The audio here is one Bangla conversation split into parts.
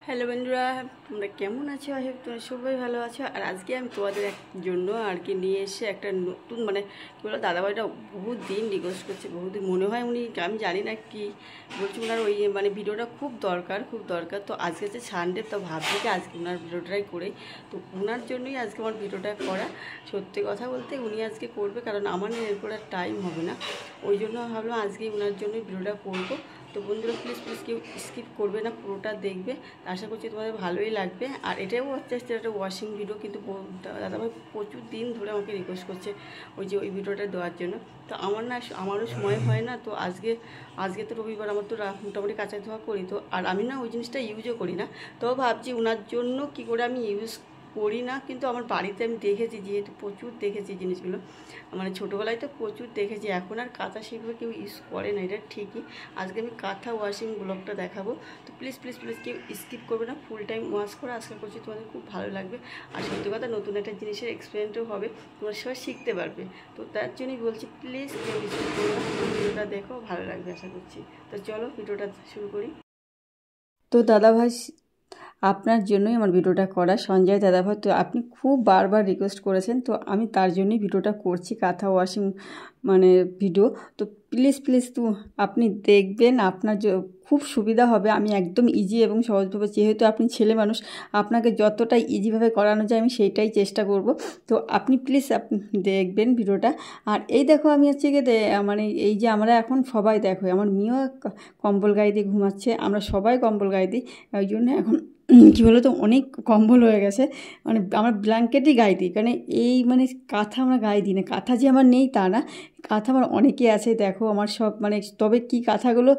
হ্যালো বন্ধুরা, তোমরা কেমন আছো? আই হোপ তোমরা সবাই ভালো আছো। আর আজকে আমি তোমাদের জন্য আর কি নিয়ে এসে একটা নতুন কী বলো, দাদাভাইটা বহুত দিন রিকোয়েস্ট করছে, বহুদিন মনে হয় উনি, আমি জানি না কি বলছি, ওনার ওই ভিডিওটা খুব দরকার তো আজকে হচ্ছে সানডে, তো ভাবছি যে আজকে ওনার ভিডিওটাই করে, তো ওনার জন্যই আজকে আমার ভিডিওটা করা। সত্যি কথা বলতে উনি আজকে করবে, কারণ আমার এরপর আর টাইম হবে না, ওই জন্য ভাবলাম আজকেই ওনার জন্যই ভিডিওটা করবো। তো বন্ধুরা প্লিজ কেউ স্কিপ করবে না, পুরোটা দেখবে, আশা করছি তোমাদের ভালোই লাগবে। আর এটাও হচ্ছে একটা ওয়াশিং ভিডিও, কিন্তু দাদাভাই প্রচুর দিন ধরে আমাকে রিকোয়েস্ট করছে ওই ভিডিওটা দেওয়ার জন্য। তো আমারও সময় হয় না, তো আজকে তো রবিবার, আমার তো মোটামুটি কাঁচা ধোয়া করি, তো আর আমি না ওই জিনিসটা ইউজও করি না। তো ভাবছি ওনার জন্য কি করে আমি ইউজ করি না, কিন্তু আমার বাড়িতে আমি দেখেছি, যেহেতু প্রচুর দেখেছি জিনিসগুলো, ছোটোবেলায় তো প্রচুর দেখেছি, এখন আর কাঁথা সেভাবে কেউ ইউজ করে না, এটা ঠিকই। আজকে আমি কাঁথা ওয়াশিং ব্লগটা দেখাবো, তো প্লিজ কেউ স্কিপ করবে না, ফুল টাইম ওয়াশ করে, আশা করছি তোমাদের খুব ভালো লাগবে। আর সত্যি কথা, নতুন একটা জিনিসের এক্সপেরিয়েন্সও হবে, তোমরা সবাই শিখতে পারবে। তো তার জন্যই বলছি প্লিজ কেউ স্কিপ করবে না, ভিডিওটা দেখো, ভালো লাগবে আশা করছি। তো চলো ভিডিওটা শুরু করি। তো দাদাভাই, আপনার জন্যই আমার ভিডিওটা করা, সঞ্জয় দাদাভাই। তো আপনি খুব বারবার রিকোয়েস্ট করেছেন, তো আমি তার জন্যই ভিডিওটা করছি, কাঁথা ওয়াশিং ভিডিও। তো প্লিজ তো আপনি দেখবেন, আপনার খুব সুবিধা হবে। আমি একদম ইজি এবং সহজভাবে, যেহেতু আপনি ছেলে মানুষ, আপনাকে যতটা ইজিভাবে করানো যায় আমি সেইটাই চেষ্টা করব। তো আপনি প্লিজ দেখবেন ভিডিওটা। আর এই দেখো, আমি হচ্ছে গিয়ে এই যে আমরা এখন সবাই, দেখো আমার মেয়েও কম্বল গায়ে দিয়ে ঘুমাচ্ছে, আমরা সবাই কম্বল গায়ে দিই, ওই জন্য এখন কী বলো তো, অনেক কম্বল হয়ে গেছে, আমরা ব্ল্যাঙ্কেটই গায়ে দিই, কারণ এই কাঁথা আমরা গায়ে দিই না। কাঁথা যে আমার নেই তা না, কাঁথা আমার অনেকই আছে, দেখো আমার সব তবে কি কাঁথাগুলো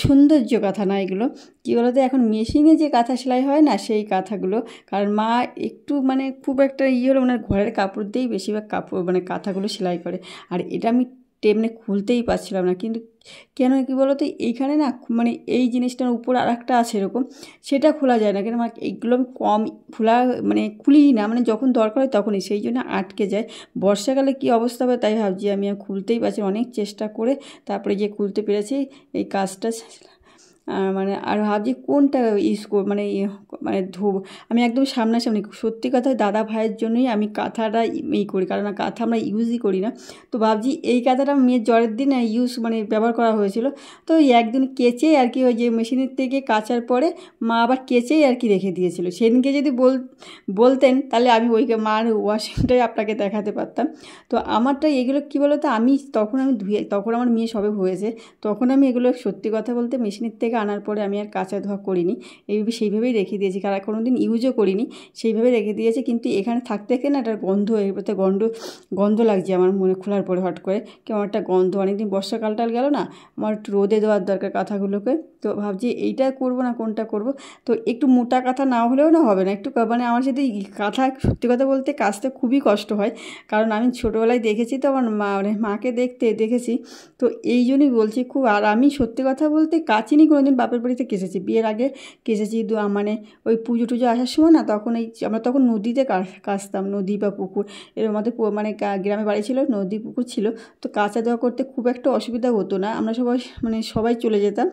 সৌন্দর্য কাঁথা না, এগুলো কী বলো তো, এখন মেশিনে যে কাঁথা সেলাই হয় না, সেই কাঁথাগুলো। কারণ মা একটু খুব একটা হলো, ঘরের কাপড় দিয়েই বেশিরভাগ কাপড় কাঁথাগুলো সেলাই করে। আর এটা আমি খুলতেই পারছিলাম না, কিন্তু কেন কি বলো তো, এইখানে না এই জিনিসটার উপর আর একটা আছে এরকম, সেটা খোলা যায় না, কেন এইগুলো আমি কম খুলিই না, যখন দরকার হয় তখনই, সেই জন্য আটকে যায়। বর্ষাকালে কি অবস্থা হবে তাই ভাবছি, আমি খুলতেই পারছি, অনেক চেষ্টা করে তারপরে গিয়ে খুলতে পেরেছি এই কাজটা। আর ভাবছি কোনটা ইউজ ধোবো, আমি একদম সামনাসামনি, সত্যি কথা দাদা ভাইয়ের জন্যই আমি কাঁথাটা করি, কারণ কাঁথা আমরা ইউজই করি না। তো ভাবছি এই কাঁথাটা মেয়ের জ্বরের দিন ব্যবহার করা হয়েছিল, তো একদিন কেচে আর কি, ওই যে মেশিনের থেকে কাচার পরে মা আবার কেচেই আর কি রেখে দিয়েছিল। সেদিনকে যদি বলতেন তাহলে আমি মার ওয়াশিংটাই আপনাকে দেখাতে পারতাম। তো আমারটা এগুলো কী বলো তো, তখন তখন আমার মেয়ে সবে হয়েছে, তখন আমি এগুলো সত্যি কথা বলতে মেশিনের থেকে আনার পরে আমি আর কাচা ধোয়া করিনি, সেইভাবেই রেখে দিয়েছি, কারণ কোনো দিন ইউজও করিনি, সেইভাবে রেখে দিয়েছি। কিন্তু এখানে থাকতে না একটা গন্ধ, এবারে গন্ধ লাগছে আমার খোলার পরে, হট করে কেমন একটা গন্ধ। অনেকদিন বর্ষাকালটাল গেল না, আমার একটু রোদে দেওয়ার দরকার কাঁথাগুলোকে। তো ভাবছি এইটা করব না কোনটা করব। তো একটু মোটা কাঁথা না হলেও না হবে না, একটু আমার সাথে কাঁথা, সত্যি কথা বলতে কাচতে খুবই কষ্ট হয়, কারণ আমি ছোটোবেলায় দেখেছি, তো আমার মাকে দেখেছি, তো এই জন্যই বলছি খুব। আর আমি সত্যি কথা বলতে কাচিনি কোনো দিন, বাপের বাড়িতে কেচেছি, বিয়ের আগে কেচেছি, ওই পুজো টুজো আসার সময় না, তখন আমরা তখন নদীতে কাচতাম, নদী বা পুকুর, এর মধ্যে গ্রামে বাড়ি ছিল, নদী পুকুর ছিল, তো কাচা দেওয়া করতে খুব একটা অসুবিধা হতো না, আমরা সবাই চলে যেতাম,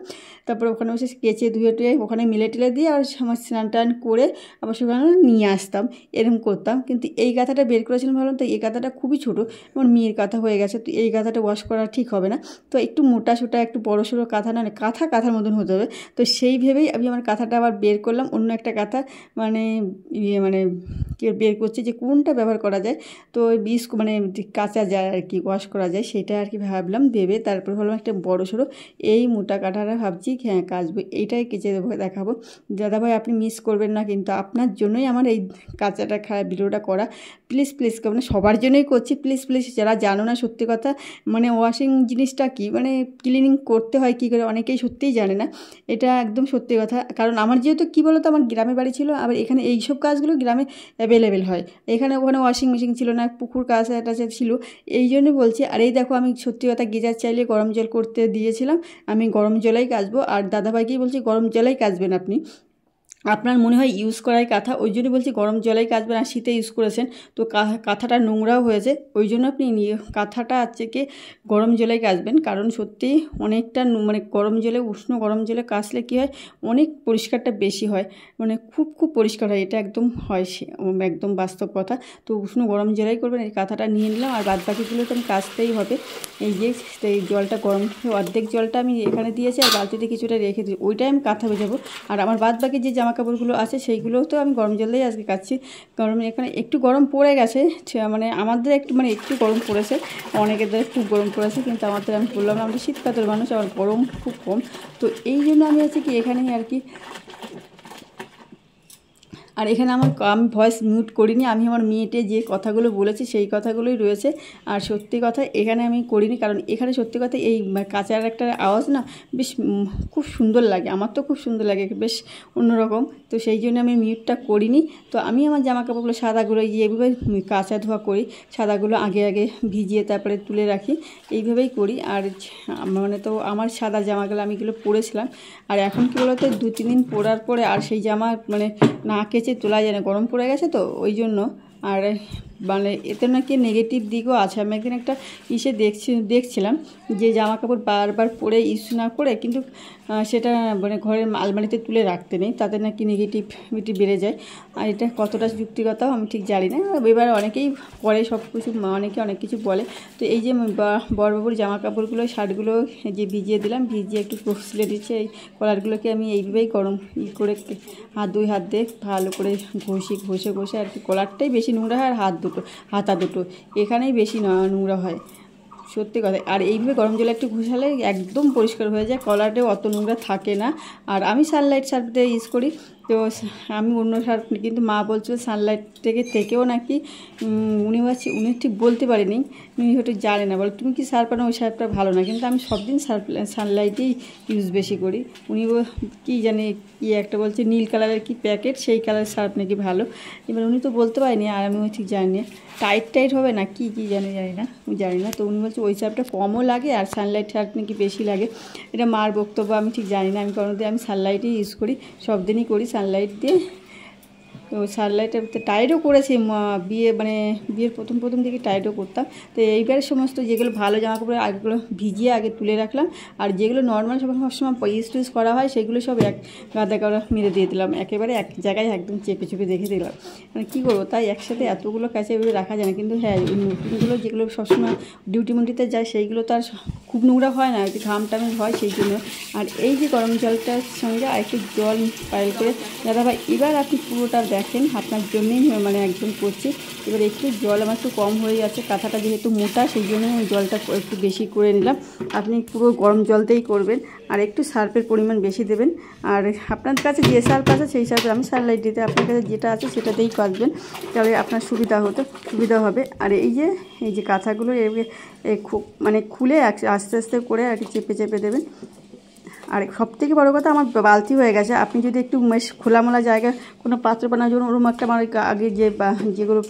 তারপরে ওখানে বসে কেচে ধুয়ে টুয়ে ওখানে মিলে টিলে দিয়ে আর স্নান টান করে আবার সেখানে নিয়ে আসতাম, এরকম করতাম। কিন্তু এই কাঁথাটা বের করেছিলাম, ভাবলাম তো এই কাঁথাটা খুবই ছোটো, আমার মেয়ের কাঁথা হয়ে গেছে, তো এই কাঁথাটা ওয়াশ করা ঠিক হবে না, তো একটু মোটা সোটা একটু বড়ো সড়ো কাঁথা, না কাঁথার মতন হতে হবে। তো সেই ভেবেই আমি আমার কাঁথাটা আবার বের করলাম, অন্য একটা কাঁথা বের করছি যে কোনটা ব্যবহার করা যায়, তো কাঁচা যায় আর কি, ওয়াশ করা যায়, সেটা আর কি ভাবলাম দেবে। তারপর ভাবলাম একটা বড়ো সড়ো এই মোটা কাঁথাটা ভাবছি হ্যাঁ কাচবো, এইটাই কেচে দেখাবো। দাদাভাই আপনি মিস করবেন না, কিন্তু আপনার জন্যই আমার এই কাঁচাটা ভিডিওটা করা। প্লিজ সবার জন্যই করছি, প্লিজ যারা জানো না, সত্যি কথা ওয়াশিং জিনিসটা কি, ক্লিনিং করতে হয় কী করে, অনেকেই সত্যিই জানে না, এটা একদম সত্যি কথা। কারণ আমার যেহেতু কী বলো তো, আমার গ্রামের বাড়ি ছিল, আবার এখানে এইসব কাজগুলো গ্রামে অ্যাভেলেবেল হয়, ওখানে ওয়াশিং মেশিন ছিল না, পুকুর কাছে ছিল, এই জন্য বলছি। আর এই দেখো, আমি সত্যি কথা গিজার চাইলে গরম জল করতে দিয়েছিলাম, আমি গরম জলেই কাচবো, আর দাদাভাইকেই বলছি গরম জলেই কাচবেন আপনি, আপনার মনে হয় ইউজ করাই কাঁথা, ওই জন্য বলছি গরম জলেই কাচবেন। আর শীতে ইউজ করেছেন তো কাঁথাটা নোংরাও হয়েছে, ওই জন্য আপনি কাঁথাটা কি গরম জলেই কাচবেন। কারণ সত্যি অনেকটা মানে গরম জলে, উষ্ণ গরম জলে কাচলে কী হয়, অনেক পরিষ্কারটা বেশি হয়, মানে খুব খুব পরিষ্কার হয়, এটা একদম হয়, একদম বাস্তব কথা। তো উষ্ণ গরম জলেই করবেন। এই কাঁথাটা নিয়ে নিলাম, আর বাদ বাকিগুলো তো আমি কাচতেই হবে। এই জলটা গরম, অর্ধেক জলটা আমি এখানে দিয়েছি, আর বালতিতে কিছুটা রেখে দিই, ওইটাই আমি কাঁথা ভেজাবো। আর আমার বাদ বাকি যে জামা কাপড়গুলো আছে সেইগুলোও তো আমি গরম জল দিয়েই আজকে কাচ্ছি। কারণ এখানে একটু গরম পড়ে গেছে, মানে আমাদের একটু গরম পড়েছে, অনেকেদের খুব গরম পড়েছে, কিন্তু আমাদের, আমি বললাম না, আমাদের শীতকালের মানুষ, আমার গরম খুব কম। তো এই জন্য আমি আছি কি এখানেই আর কি। আর এখানে আমি ভয়েস মিউট করিনি, আমি আমার মেয়েটে যে কথাগুলো বলেছি সেই কথাগুলোই রয়েছে। আর সত্যি কথা এখানে আমি করিনি, কারণ এখানে সত্যি কথা এই কাঁচার একটা আওয়াজ না বেশ খুব সুন্দর লাগে, আমার তো খুব সুন্দর লাগে, বেশ অন্যরকম। তো সেই জন্য আমি মিউটটা করিনি। তো আমি আমার জামা কাপড়গুলো সাদাগুলো এইভাবে কাঁচা ধোয়া করি, সাদাগুলো আগে আগে ভিজিয়ে তারপরে তুলে রাখি, এইভাবেই করি। আর মানে তো আমার সাদা জামাগুলো আমি এগুলো পরেছিলাম, আর এখন কী বলতো 2-3 দিন পরার পরে আর সেই জামা মানে না কেচে তোলা যায় না, গরম পড়ে গেছে তো ওই জন্য। আর মানে এতে নাকি নেগেটিভ দিকও আছে। আমি একদিন একটা দেখছিলাম যে জামা কাপড় বারবার পরে ইউজ না করে কিন্তু সেটা মানে ঘরের আলমারিতে তুলে রাখতে নেই, তাতে নাকি নেগেটিভিটি বেড়ে যায়। আর এটা কতটা যুক্তিগতও আমি ঠিক জানি না, এবার অনেকেই পরে সব কিছু, অনেকে অনেক কিছু বলে। তো এই যে বড়বাবুর জামা কাপড়গুলো, শার্টগুলো যে ভিজিয়ে দিলাম, ভিজিয়ে একটু কষলে দিচ্ছে, এই কলারগুলোকে আমি এইভাবেই গরম করে দুই হাত দিয়ে ভালো করে ঘষে আর কি। কলারটাই বেশি নোংরা হয়, আর হাতা দুটো এখানেই বেশি নোংরা হয়, সত্যি কথা। আর এইভাবে গরম জলে একটু ঘষালে একদম পরিষ্কার হয়ে যায়, কলারটাও অত নোংরা থাকে না। আর আমি সানলাইট সার্ফ দিয়ে ইউজ করি, তো আমি অন্য সার্ফ, কিন্তু মা বলছিল সানলাইট থেকেও নাকি উনি ঠিক বলতে পারেনি, উনি হয়তো জানে না, বলে তুমি কি সার্ফ আনো, ওই সার্ফটা ভালো না। কিন্তু আমি সব দিন সানলাইটেই ইউজ বেশি করি। উনি কী জানে কি একটা বলছে নীল কালারের কি প্যাকেট, সেই কালারের সার্ফ নাকি ভালো। এবার উনি তো বলতে পারেনি, আর আমিও ঠিক জানি না, টাইট হবে না কি জানি না, আমি জানি না। তো উনি বলছে ওই সার্ফটা কমও লাগে আর সানলাইট সার্ফ নাকি বেশি লাগে, এটা মার বক্তব্য, আমি ঠিক জানি না। আমি কোনোদিন আমি সানলাইটেই ইউজ করি, সব দিনই করি সানলাইট দিয়ে। তো সানলাইটে টাইটও করেছি, বিয়ের প্রথম দিকে টাইটও করতাম। তো এইবারে সমস্ত যেগুলো ভালো জামা কাপড় আগেগুলো ভিজিয়ে আগে তুলে রাখলাম, আর যেগুলো নর্মাল সবসময় ইউজ করা হয় সেগুলো সব এক গাদা করে মেরে দিয়ে দিলাম, একেবারে এক জায়গায় একদম চেপে দেখে দিলাম। মানে কী করবো, তাই একসাথে এতগুলো কাছে এভাবে রাখা যায় না। কিন্তু হ্যাঁ, নতুনগুলো যেগুলো সবসময় ডিউটিতে যায় সেইগুলো তো আর খুব নোংরা হয় না, একটু ঘাম হয় সেই জন্য। আর এই যে গরম জলটার সঙ্গে আর একটু জল পাইল করে, দাদাভাই এবার আপনি পুরোটা দেখেন, আপনার জন্যই মানে একদম করছি। এবার একটু জল আমার একটু কম হয়ে যাচ্ছে, কাঁথাটা যেহেতু মোটা সেই জন্য আমি জলটা একটু বেশি করে নিলাম। আপনি পুরো গরম জলতেই করবেন, আর একটু সার্ফের পরিমাণ বেশি দেবেন। আর আপনার কাছে যে সার্ফ আছে সেই সার্ফে, আমি সানলাইট দিতে, আপনার কাছে যেটা আছে সেটাতেই কাচবেন, তাহলে আপনার সুবিধা হবে। আর এই যে কাঁথাগুলো মানে খুলে আস্তে আস্তে করে আর কি চেপে দেবেন। আর সবথেকে বড়ো কথা, আমার বালতি হয়ে গেছে। আপনি যদি একটু খোলামেলা জায়গায় কোনো পাত্র বানানোর জন্য ওরকম একটা, আমার আগে যেগুলো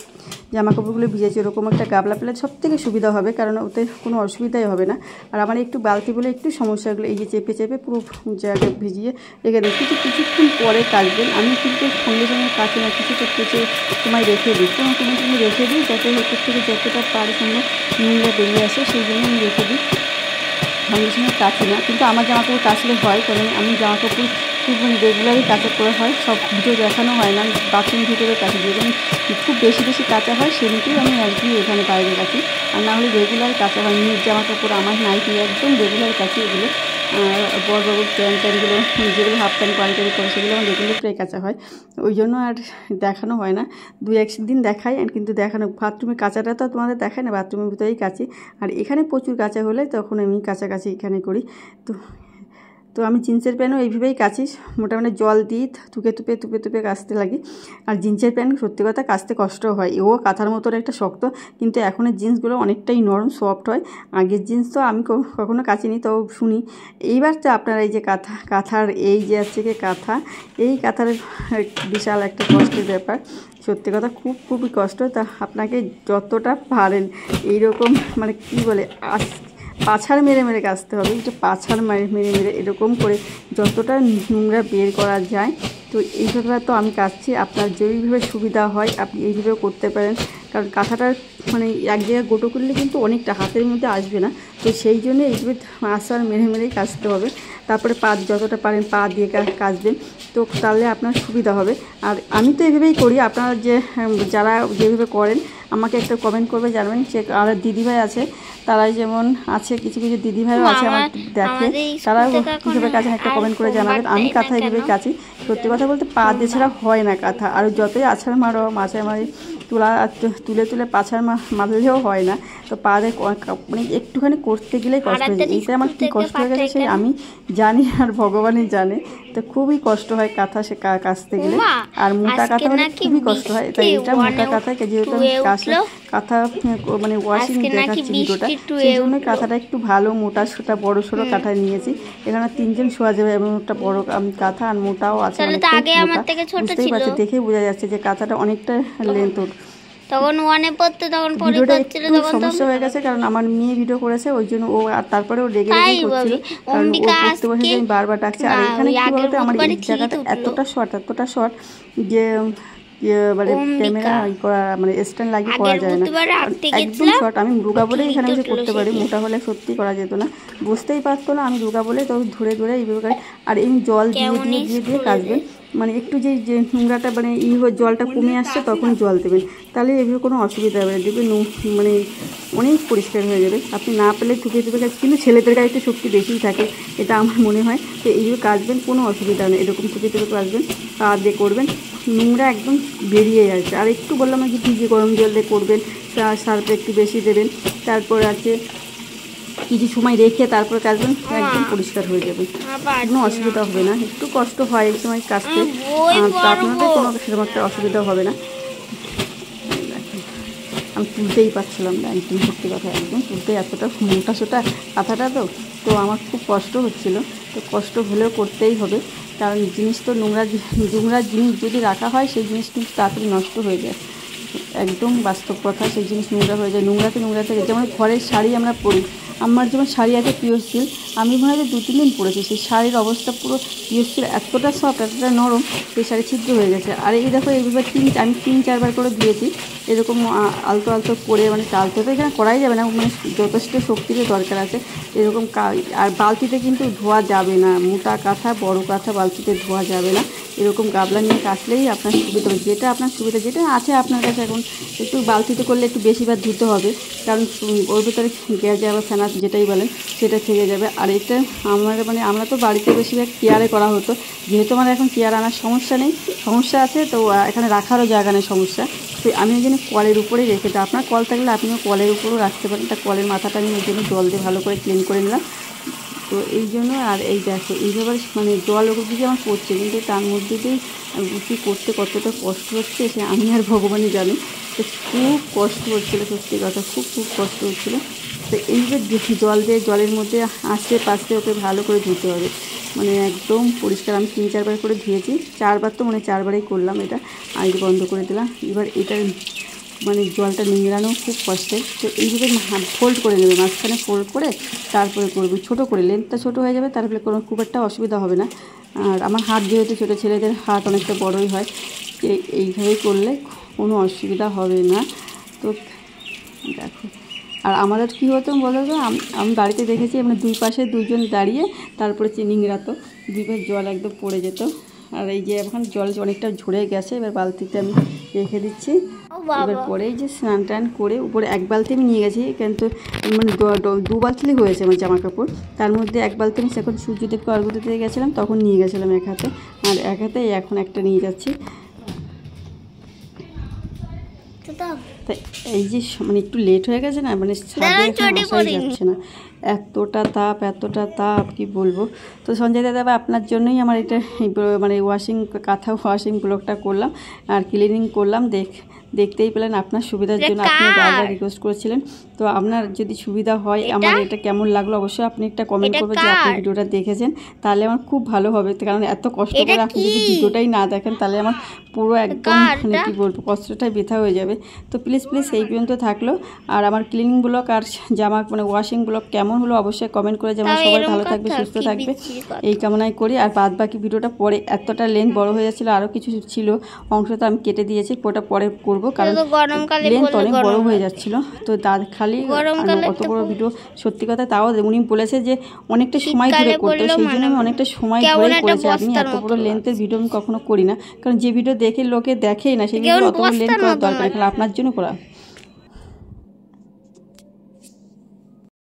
জামা কাপড়গুলো ভিজেছে ওরকম একটা গাবলা পেলে সবথেকে সুবিধা হবে, কারণ ওতে কোনো অসুবিধাই হবে না। আর আমার একটু বালতি বলে একটু সমস্যাগুলো, এই যে চেপে পুরো জায়গায় ভিজিয়ে রেখে দিই, কিছুক্ষণ পরে কাচবেন। আমি কিন্তু সঙ্গে কাচি না, কিছুটা কেচে সময় রেখে দিই, কোনো রেখে দিই, যাতে ওপর থেকে যতটা পারে সঙ্গে নোংরা বেরিয়ে আসে, সেই জন্য আমি রেখে দিই, সঙ্গে কাচি না। কিন্তু আমার জামা কাপড় কাচলে হয়, কারণ আমি জামা কাপড় খুব রেগুলারই কাচা করে হয়, সব ভিডিও দেখানো হয় না, আমি বাথরুম ভিতরে কাচি, যেগুলো খুব বেশি কাচা হয় সেগুলোই আমি আর কি এখানে বাইরে কাচি। আর না হলে রেগুলার কাচা হয়, মেয়ের জামা কাপড়, আমার নাইটি একদম রেগুলার কাচি এগুলো। আর বড়বাবুর প্যান্টগুলো, যেগুলো হাফ প্যান্ট পাঞ্জাবি করে সেগুলো আমার রেগুলার প্রায় কাচা হয়, ওই জন্য আর দেখানো হয় না। 2-1 দিন দেখাই, কিন্তু দেখানো, বাথরুমের কাচাটা তো তোমাদের দেখায় না, বাথরুমের ভিতরেই কাচি। আর এখানে প্রচুর কাচা হলে তখন আমি কাছাকাছি এখানে করি। তো আমি জিন্সের প্যান্টও এইভাবেই কাচি, মোটামুটি জল দিই, তুপে কাচতে লাগি। আর জিন্সের প্যান্ট সত্যি কথা কাচতে কষ্ট হয়, ও কাঁথার মতন একটা শক্ত, কিন্তু এখনের জিন্সগুলো অনেকটাই নরম সফট হয়। আগের জিন্স তো আমি কখনো কাচিনি, তো শুনি। এইবার তো আপনারা এই যে কাঁথার এই যে আছে কি কাঁথা, এই কাঁথার বিশাল একটা কষ্টের ব্যাপার, সত্যি কথা খুবই কষ্ট। তা আপনাকে যতটা পারেন এইরকম মানে কী বলে পাছাড় মেরে কাচতে হবে, এটা পাছাড় মেরে এরকম করে যতটা নোংরা বের করা যায় তো এইভাবে তো আমি কাচ্ছি, আপনার যেইভাবে সুবিধা হয় আপনি এইভাবেও করতে পারেন। কারণ কাঁথাটা মানে এক জায়গায় গোটো করলে কিন্তু অনেকটা হাতের মধ্যে আসবে না, তো সেই জন্য এইভাবে আসার মেরে মেরেই কাচতে হবে। তারপরে পা যতটা পারেন পা দিয়ে কাচবেন, তো তাহলে আপনার সুবিধা হবে। আর আমি তো এইভাবেই করি, আপনারা যারা যেভাবে করেন আমাকে একটা কমেন্ট করবে জানাবেন। সে আর দিদিভাই আছে, তারাই যেমন আছে, কিছু কিছু দিদিভাইও আছে আমার দেখে, তারাও কীভাবে কাছেন একটা কমেন্ট করে জানাবেন। আমি কাঁথা এইভাবেই কাচি। সত্যি কথা বলতে পা দিয়ে ছাড়া হয় না কাঁথা, আর যতই আছাড় মারো মাঝামারি তুলে তুলে পাছাড় মারলেও হয় না। তো পা দিয়ে মানে একটুখানি করতে গেলেই কষ্ট হয়ে যায়। এইটা আমার কী কষ্ট হয়ে গেছে সেই আমি জানি, আর ভগবানই জানে। তো খুবই কষ্ট হয় কাঁথা সে কাচতে গেলে, আর মোটা কাঁথা হলে খুবই কষ্ট হয়। তাই এটা মোটা কাঁথায় যেহেতু আমি কাঁথা মানে ওয়াশিং দেখাচ্ছি ভিডিওটা, সেই জন্য কাঁথাটা একটু ভালো মোটা সোটা বড়ো সড়ো কাঁথায় নিয়েছি। এখানে 3 জন শোয়া যাবে এমন একটা বড় কাঁথা, আর মোটাও আছে, বুঝতেই পারছি, দেখেই বোঝা যাচ্ছে যে কাঁথাটা অনেকটা লেন্থ। তখন ওয়ানে পড়তে তখন ভিডিওটা একটু সমস্যা হয়ে গেছে, কারণ আমার মেয়ে ভিডিও করেছে ওই জন্য ও, আর তারপরে ও রেগে করছিল, কারণ ও পড়তে বসে আমি বারবার ডাকছে। আর এখানে কি বলতো আমার এই জায়গাটা এতটা শর্ট যে মানে ক্যামেরা মানে স্ট্যান্ড লাগিয়ে করা যায় না, একদম শর্ট। আমি রুগা বলেই এখানে এসে করতে পারি, মোটা হলে সত্যি করা যেত না, বুঝতেই পারতো না। আমি রুগা বলে তো ধরে এইভাবে। আর এই জল দিয়ে কাচবেন, মানে একটু যে নোংরাটা মানে জলটা কমে আসছে তখন জল দেবেন, তাহলে এভাবে কোনো অসুবিধা হবে না। দেখবেন মানে অনেক পরিষ্কার হয়ে যাবে। আপনি না পেলে থুপে কাজ, কিন্তু ছেলেদের গায়ে একটু শক্তি বেশিই থাকে, এটা আমার মনে হয়। তো এইভাবে কাচবেন, কোনো অসুবিধা নেই। এরকম থুপে কাচবেন, পা দিয়ে করবেন, নোংরা একদম বেরিয়ে যাচ্ছে। আর একটু বললাম কি ভিজে গরম জল দিয়ে করবেন, সার্ফ একটু বেশি দেবেন, তারপর আছে কিছু সময় রেখে তারপর কাচবেন, একদম পরিষ্কার হয়ে যাবে, কোনো অসুবিধা হবে না। একটু কষ্ট হয় এই সময় কাচতে, তো আপনাদের কোনো সেরকম একটা অসুবিধা হবে না। আমি তুলতেই পারছিলাম না, একদম সত্যি কথা, একদম তুলতে এতটা মোটা সোটা কাঁথাটা তো আমার খুব কষ্ট হচ্ছিল। তো কষ্ট হলেও করতেই হবে, কারণ জিনিস তো নোংরা জিনিস যদি রাখা হয় সেই জিনিস কিন্তু তাড়াতাড়ি নষ্ট হয়ে যায়, একদম বাস্তব কথা। সেই জিনিস নোংরা হয়ে যায়, নোংরা থেকে। যেমন ঘরের শাড়ি আমরা পরি, আমার যেমন শাড়ি আছে পিওর সিল্ক, আমি মনে হয় 2-3 দিন পরেছি, সেই শাড়ির অবস্থা পুরো পিওর সিল্ক, এতটা সফট এতটা নরম, সেই শাড়ি ছিদ্র হয়ে গেছে। আর এই দেখো এইভাবে আমি 3-4 বার করে ধুয়েছি, এরকম আলতো করে, মানে আলতো তো এখানে করাই যাবে না, মানে যথেষ্ট শক্তির দরকার আছে এরকম। আর বালতিতে কিন্তু ধোয়া যাবে না, মোটা কাঁথা বড় কাঁথা বালতিতে ধোয়া যাবে না। এরকম গাবলা নিয়ে কাচলেই আপনার সুবিধা হবে, যেটা আপনার সুবিধা যেটা আছে আপনার কাছে। এখন একটু বালতিতে করলে একটু বেশিবার ধুতে হবে, কারণ ওর ভিতরে গ্যাজে আবার ফেনা যেটাই বলেন সেটা থেকে যাবে। আর এটা আমরা তো বাড়িতে বেশিরভাগ চেয়ারে করা হতো, যেহেতু আমার এখন চেয়ার আনার সমস্যা আছে, তো এখানে রাখারও জায়গা নেই সমস্যা, তো আমি ওই জন্য কলের উপরেই রেখে দিই। আপনার কল থাকলে আপনিও কলের উপরেও রাখতে পারেন। তা কলের মাথাটা আমি ওই জন্য জল দিয়ে ভালো করে ক্লিন করে নিলাম, তো এই জন্য। আর এই দেখো এইভাবে মানে জল ওর দিকে আমার পড়ছে, কিন্তু তার মধ্যে দিয়ে বুঝি করতে কতটা কষ্ট হচ্ছে সে আমি আর ভগবানই জানি। তো খুব কষ্ট হচ্ছিলো, সত্যি কথা, খুব কষ্ট হচ্ছিলো। তো এইভাবে জলের মধ্যে আস্তে ওকে ভালো করে ধুতে হবে, মানে একদম পরিষ্কার। আমি 3-4 বার করে ধুয়েছি, 4 বার তো মানে 4 বারেই করলাম এটা, আর বন্ধ করে দিলাম। এবার এটা মানে জলটা নিংড়ানো খুব কষ্টের। তো এইভাবে ফোল্ড করে নেবে, মাঝখানে ফোল্ড করে তারপরে করবে, ছোটো করে, লেন্থটা ছোটো হয়ে যাবে, তারপরে কোনো খুব একটা অসুবিধা হবে না। আর আমার হাত যেহেতু ছোটো, ছেলেদের হাত অনেকটা বড়ই হয়, এইভাবেই করলে কোনো অসুবিধা হবে না। তো দেখো, আর আমাদের কী হতো বলো তো, আমি বাড়িতে দেখেছি আমরা 2 পাশে 2 জন দাঁড়িয়ে তারপরে নিংড়াতো, 2 পাশে জল একদম পড়ে যেত। আর এই যে এখন জল অনেকটা ঝরে গেছে, এবার বালতিতে আমি রেখে দিচ্ছি। এবার পরে এই যে স্নান টান করে উপরে 1 বালতি আমি নিয়ে গেছি, কিন্তু মানে 2 বালতি হয়েছে আমার জামা কাপড়, তার মধ্যে 1 বালতি আমি এখন সূর্যদেবকে অর্ঘ্য দিতে গেছিলাম তখন নিয়ে গেছিলাম এক হাতে, আর এক হাতে এখন একটা নিয়ে যাচ্ছি। তাই এই যে মানে একটু লেট হয়ে গেছে না, মানে আসাই যাচ্ছে না, এতটা তাপ কি বলবো। তো সঞ্জয় দাদা আপনার জন্যই আমার এটা মানে কাঁথা ওয়াশিং ব্লগটা করলাম আর ক্লিনিং করলাম, দেখতেই পেলেন আপনার সুবিধার জন্য আপনি বারবার রিকোয়েস্ট করেছিলেন। তো আপনার যদি সুবিধা হয়, আমার এটা কেমন লাগলো অবশ্যই আপনি একটা কমেন্ট করবেন যে আপনি ভিডিওটা দেখেছেন, তাহলে আমার খুব ভালো হবে। কারণ এত কষ্ট করে আপনি যদি ভিডিওটাই না দেখেন তাহলে আমার পুরো একদম মানে কী বলবো কষ্টটাই বৃথা হয়ে যাবে। তো প্লিজ এই পর্যন্ত থাকলো। আর আমার ক্লিনিং ব্লগ আর জামা মানে ওয়াশিং ব্লগ কেমন কেমন হলো অবশ্যই কমেন্ট করে যেমন তাও সবাই এরম ভালো থাকবে কথা, সুস্থ কি থাকবে বিচ্ছিরি কথা। এই কামনাই করি। আর বাদ বাকি ভিডিওটা পরে, এতটা লেন্থ বড় হয়ে যাচ্ছিলো, আরও কিছু ছিল অংশ তো আমি কেটে দিয়েছি, ওটা পরে করব কারণ তো গরমকালে লেন্থ বললে অনেক বড় গরম হয়ে লাগে। যাচ্ছিলো। তো খালি গরমকালে অত তো বড় ভিডিও সত্যি কথা, তাও উনি বলেছে যে অনেকটা সময় ধরে শীতকালে করতে, বললেও সেই জন্য আমি মানাবে। অনেকটা সময় কেমন ধরেই একটা করেছি। আমি বস্তার এত মতো বড় লেন্থের লাগছে। ভিডিও আমি কখনো করি না, কারণ যে ভিডিও দেখে লোকে দেখেই না সেই কেমন ভিডিও অত বড় বস্তার লেন্থ করার মতন দরকার নেই, লাগছে। আপনার জন্য করা।